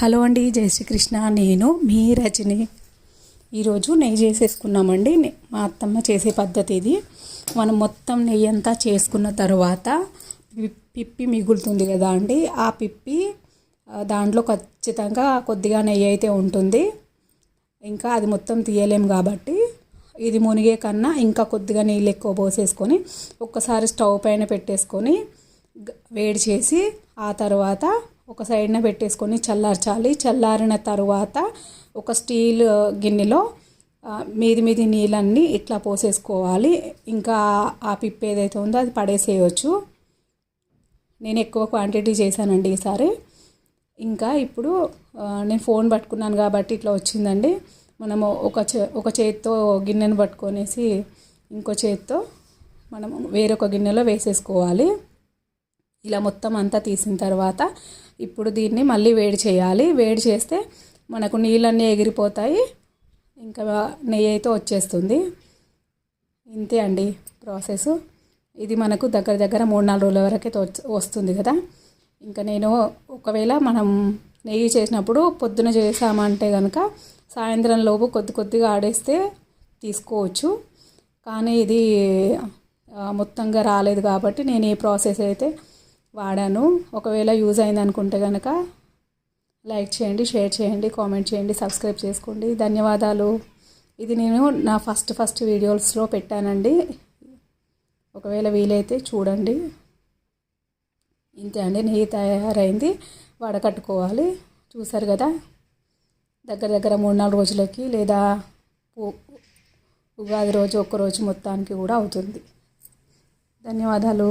Hello అండి, జై శ్రీకృష్ణ. నేను మీ రజని. ఈరోజు నెయ్యి చేసేసుకున్నామండి. మా అత్తమ్మ చేసే పద్ధతి ఇది. మనం మొత్తం నెయ్యి అంతా చేసుకున్న తర్వాత పిప్పి మిగులుతుంది కదా అండి, ఆ పిప్పి దాంట్లో ఖచ్చితంగా కొద్దిగా నెయ్యి అయితే ఉంటుంది. ఇంకా అది మొత్తం తీయలేం కాబట్టి ఇది మునిగే కన్నా ఇంకా కొద్దిగా నీళ్ళు ఎక్కువ పోసేసుకొని ఒక్కసారి స్టవ్ పైన పెట్టేసుకొని వేడి చేసి ఆ తర్వాత ఒక సైడ్న పెట్టేసుకొని చల్లార్చాలి. చల్లారిన తర్వాత ఒక స్టీల్ గిన్నెలో మీది నీళ్ళన్నీ ఇట్లా పోసేసుకోవాలి. ఇంకా ఆ పిప్పి ఏదైతే ఉందో అది పడేసేయచ్చు. నేను ఎక్కువ క్వాంటిటీ చేశానండి ఈసారి. ఇంకా ఇప్పుడు నేను ఫోన్ పట్టుకున్నాను కాబట్టి ఇట్లా వచ్చిందండి. మనము ఒక చేత్తో గిన్నెను పట్టుకొనేసి ఇంకో చేత్తో మనం వేరొక గిన్నెలో వేసేసుకోవాలి. ఇలా మొత్తం అంతా తీసిన తర్వాత ఇప్పుడు దీన్ని మళ్ళీ వేడి చేయాలి. వేడి చేస్తే మనకు నీళ్ళన్నీ ఎగిరిపోతాయి, ఇంకా నెయ్యి అయితే వచ్చేస్తుంది. ఇంతే అండి ప్రాసెస్. ఇది మనకు దగ్గర 3-4 రోజుల వరకు వస్తుంది కదా. ఇంకా నేను ఒకవేళ మనం నెయ్యి చేసినప్పుడు పొద్దున చేసామంటే కనుక సాయంత్రం లోపు కొద్దిగా ఆడేస్తే తీసుకోవచ్చు. కానీ ఇది మొత్తంగా రాలేదు కాబట్టి నేను ఈ ప్రాసెస్ అయితే వాడాను. ఒకవేళ యూజ్ అయింది అనుకుంటే కనుక లైక్ చేయండి, షేర్ చేయండి, కామెంట్ చేయండి, సబ్స్క్రైబ్ చేసుకోండి. ధన్యవాదాలు. ఇది నేను నా ఫస్ట్ వీడియోస్లో పెట్టానండి. ఒకవేళ వీలైతే చూడండి. ఇంతే అండి, నెయ్యి తయారైంది. వడకట్టుకోవాలి. చూసారు కదా, దగ్గర 3-4 రోజులకి లేదా ఉగాది రోజు ఒక్కరోజు మొత్తానికి కూడా అవుతుంది. ధన్యవాదాలు.